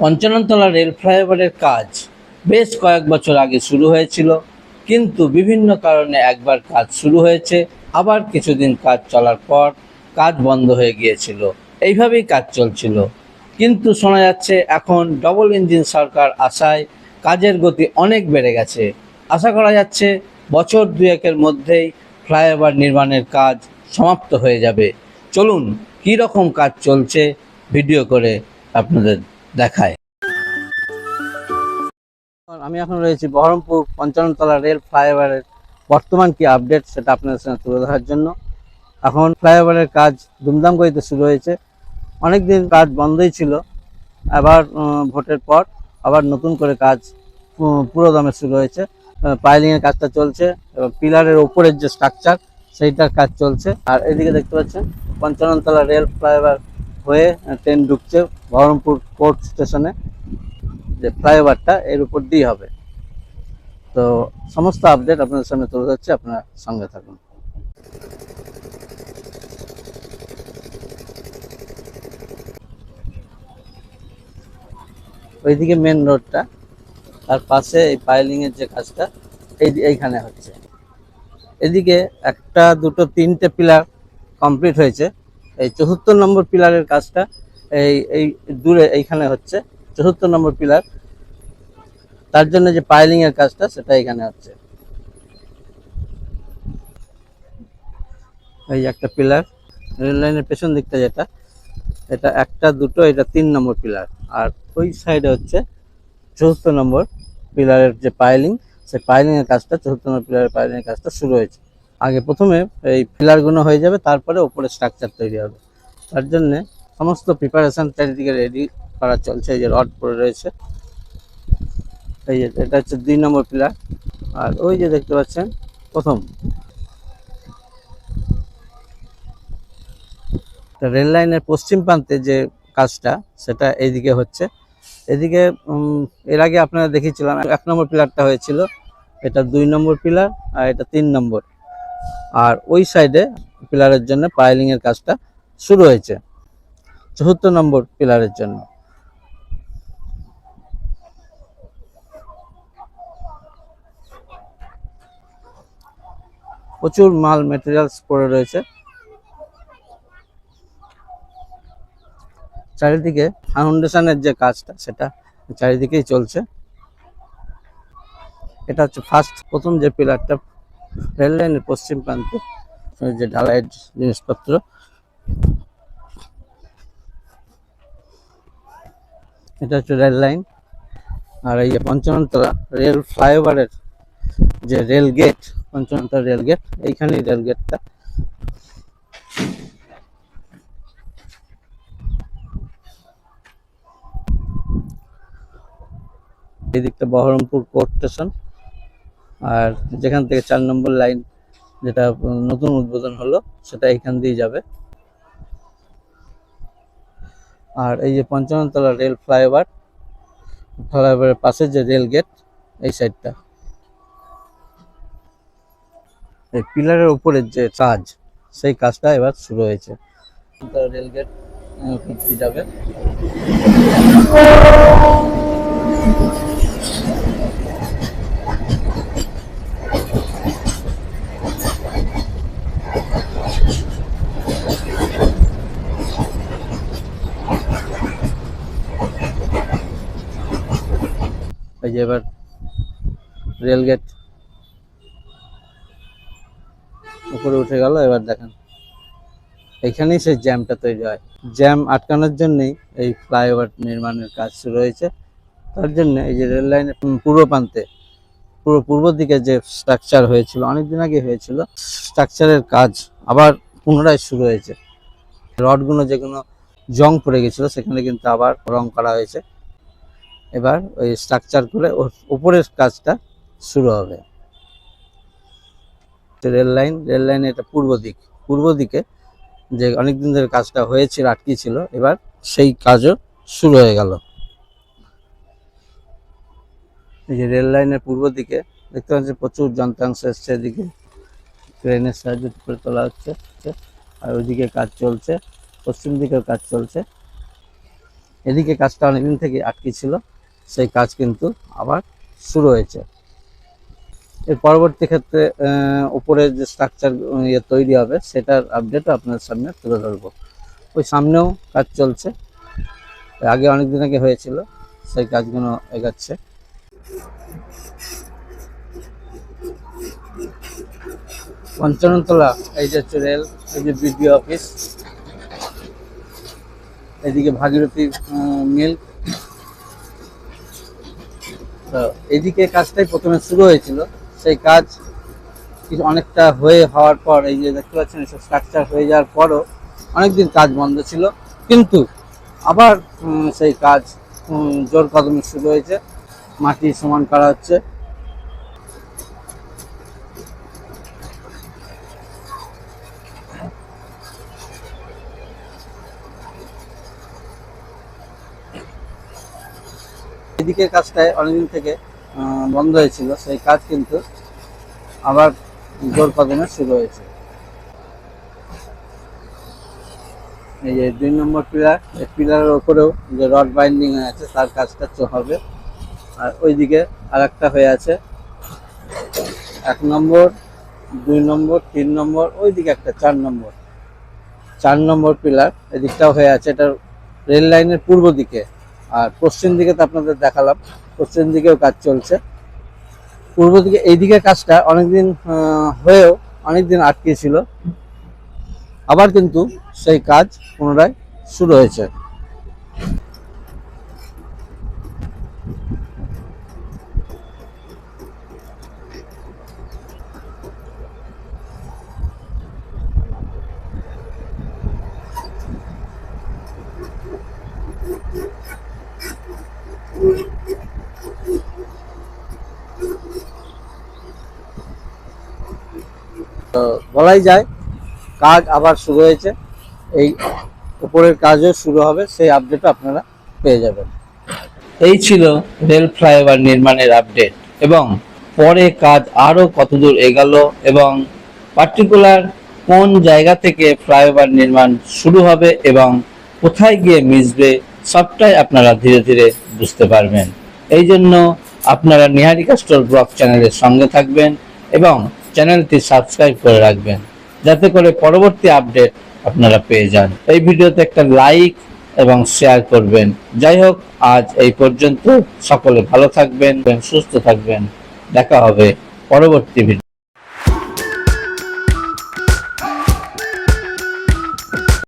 Panchanantala rail ফ্লাইওভারের কাজ বেশ কয়েক বছর আগে শুরু হয়েছিল, কিন্তু বিভিন্ন কারণে একবার কাজ শুরু হয়েছে, আবার কিছুদিন কাজ চলার পর কাজ বন্ধ হয়ে গিয়েছিল। এইভাবেই কাজ চলছিল, কিন্তু শোনা যাচ্ছে এখন ডবল ইঞ্জিন সরকার আসায় কাজের গতি অনেক বেড়ে গেছে। আশা করা যাচ্ছে বছর দুয়েকের মধ্যেই ফ্লাইওভার নির্মাণের কাজ সমাপ্ত হয়ে যাবে। চলুন কী রকম কাজ চলছে ভিডিও করে আপনাদের দেখায়। আমি এখন রয়েছি বহরমপুর পঞ্চাননতলা রেল ফ্লাইওভারের বর্তমান কি আপডেট সেটা আপনাদের সঙ্গে তুলে ধরার জন্য। এখন ফ্লাইওভারের কাজ দুমদাম গতিতে শুরু হয়েছে। অনেকদিন কাজ বন্ধই ছিল, আবার ভোটের পর আবার নতুন করে কাজ পুরো দমে শুরু হয়েছে। পাইলিংয়ের কাজটা চলছে এবং পিলারের ওপরের যে স্ট্রাকচার সেইটার কাজ চলছে। আর এদিকে দেখতে পাচ্ছেন পঞ্চাননতলা রেল ফ্লাইওভার হয়ে ট্রেন ঢুকছে বহরমপুর কোর্ট স্টেশনে। যে ফ্লাইওভারটা এর উপর দিয়ে হবে, তো সমস্ত আপডেট আপনাদের সামনে তুলে ধরছি, আপনারা সঙ্গে থাকুন। ওইদিকে মেন রোডটা, তার পাশে এই পাইলিংয়ের যে কাজটা এইখানে হচ্ছে। এদিকে একটা দুটো তিনটে পিলার কমপ্লিট হয়েছে। এই 74 নম্বর পিলারের কাজটা এই দূরে এইখানে হচ্ছে 74 নম্বর পিলার, তার জন্য যে পাইলিংয়ের কাজটা সেটা এখানে হচ্ছে। এই একটা পিলার রেল লাইনের পেছন দিকটা, যেটা এটা একটা দুটো, এটা 3 নম্বর পিলার। আর ওই সাইডে হচ্ছে 74 নম্বর পিলারের যে পাইলিং, সেই পাইলিংয়ের কাজটা 74 নম্বর পিলারের পাইলিংয়ের কাজটা শুরু হয়েছে। আগে প্রথমে এই পিলারগুলো হয়ে যাবে, তারপরে ওপরে স্ট্রাকচার তৈরি হবে। তার জন্যে সমস্ত প্রিপারেশন চারিদিকে রেডি করা চলছে। এই যে রড পড়ে রয়েছে, এই যে এটা হচ্ছে 2 নম্বর পিলার। আর ওই যে দেখতে পাচ্ছেন প্রথম রেল লাইনের পশ্চিম প্রান্তে যে কাজটা সেটা এইদিকে হচ্ছে। এদিকে এর আগে আপনারা দেখিয়েছিলাম 1 নম্বর পিলারটা হয়েছিল, এটা 2 নম্বর পিলার আর এটা 3 নম্বর। আর ওই সাইডে পিলারের জন্য পাইলিংয়ের কাজটা শুরু হয়েছে 74 নম্বর পিলারের জন্য। প্রচুর মাল মেটেরিয়ালস পড়ে রয়েছে চারিদিকে। ফাউন্ডেশনের যে কাজটা সেটা চারিদিকেই চলছে। এটা হচ্ছে প্রথম যে পিলারটা রেল লাইনের পশ্চিম প্রান্তে, যে ঢালাইয়ের জিনিসপত্র। এটা হচ্ছে রেল লাইন। আর এই পঞ্চাননতলা রেল ফ্লাইওভারের যে rail gate, Panchanantala rail gate, এইখানেই রেল গেটটা। এই দিকটা বহরমপুর কোর্ট স্টেশন, আর যেখান থেকে 4 নম্বর লাইন যেটা নতুন উদ্বোধন হলো সেটা এখান দিয়ে যাবে। আর এই যে পঞ্চাননতলা রেল ফ্লাইওভারের পাশে যে রেল গেট, এই সাইডটা এই পিলারের উপরের যে কাজ, সেই কাজটা এবার শুরু হয়েছে। রেল গেট যাবে। এই যে এবার রেল গেট উপরে উঠে গেল। এবার দেখেন এইখানেই সেই জ্যামটা তৈরি হয়। জ্যাম আটকানোর জন্যই এই ফ্লাইওভার নির্মাণের কাজ শুরু হয়েছে। তার জন্য এই যে রেল লাইনের পূর্ব দিকে যে স্ট্রাকচার হয়েছিল, অনেকদিন আগে হয়েছিল, স্ট্রাকচারের কাজ আবার পুনরায় শুরু হয়েছে। রডগুলো যেগুলো জং পড়ে গেছিলো সেখানে কিন্তু আবার রং করা হয়েছে। এবার ওই স্ট্রাকচার করে ওর উপরের কাজটা শুরু হবে। রেল লাইন এটা পূর্ব দিকে যে অনেকদিন ধরে কাজটা হয়েছিল, আটকে ছিল, এবার সেই কাজও শুরু হয়ে গেল। এই যে রেল লাইনের পূর্ব দিকে দেখতে পাচ্ছি প্রচুর যন্ত্রাংশ এসছে, এদিকে ক্রেনের সাহায্যে করে তোলা হচ্ছে। আর ওইদিকে কাজ চলছে, পশ্চিম দিকেও কাজ চলছে। এদিকে কাজটা অনেকদিন থেকে আটকে ছিল, সেই কাজ কিন্তু আবার শুরু হয়েছে। এর পরবর্তী ক্ষেত্রে উপরে যে স্ট্রাকচার তৈরি হবে সেটার আপডেটও আপনাদের সামনে তুলে ধরবো। ওই সামনেও কাজ চলছে, আগে অনেকদিন আগে হয়েছিল, সেই কাজগুলো এগাচ্ছে। পঞ্চান্নতলা এই যে রেল, এই যে বিডিও অফিস, এদিকে ভাগীরথী মিল। তো এইদিকে কাজটাই প্রথমে শুরু হয়েছিল, সেই কাজ কিছু অনেকটা হওয়ার পর এই যে দেখতে পাচ্ছেন এসব স্ট্রাকচার হয়ে যাওয়ার পরও অনেকদিন কাজ বন্ধ ছিল, কিন্তু আবার সেই কাজ জোর কদমে শুরু হয়েছে। মাটি সমান করা হচ্ছে। এদিকে কাজটায় অনেকদিন থেকে বন্ধ হয়েছিল, সেই কাজ কিন্তু আবার জোর কদমে শুরু হয়েছে। এই যে 2 নম্বর পিলার, এই পিলারের ওপরেও যে রড বাইন্ডিং হয়ে আছে তার কাজটা হবে। আর ওইদিকে আর একটা হয়ে আছে, 1 নম্বর, 2 নম্বর, 3 নম্বর, ওইদিকে একটা 4 নম্বর পিলার এদিকটাও হয়ে আছে। এটা রেল লাইনের পূর্ব দিকে। আর পশ্চিম দিকে তো আপনাদের দেখালাম, পশ্চিম দিকেও কাজ চলছে। পূর্ব দিকে এইদিকে কাজটা অনেকদিন হয়েও অনেকদিন আটকে ছিল, আবার কিন্তু সেই কাজ পুনরায় শুরু হয়েছে। তো বলাই যায় কাজ আবার শুরু হয়েছে, এই উপরের কাজও শুরু হবে, সেই আপডেটও আপনারা পেয়ে যাবেন। এই ছিল রেল ফ্লাইওভার নির্মাণের আপডেট, এবং পরে কাজ আরও কতদূর এগোলো এবং পার্টিকুলার কোন জায়গা থেকে ফ্লাইওভার নির্মাণ শুরু হবে এবং কোথায় গিয়ে মিশবে সবটাই আপনারা ধীরে ধীরে বুঝতে পারবেন। এই জন্য আপনারা নিহারিকা স্টোর ব্লগ চ্যানেলের সঙ্গে থাকবেন এবং চ্যানেলটি সাবস্ক্রাইব করে রাখবেন, যাতে করে পরবর্তী আপডেট আপনারা পেয়ে যান। এই ভিডিওতে একটা লাইক এবং শেয়ার করবেন। যাই হোক, আজ এই পর্যন্ত। সকলে ভালো থাকবেন, সুস্থ থাকবেন। দেখা হবে পরবর্তী ভিডিও।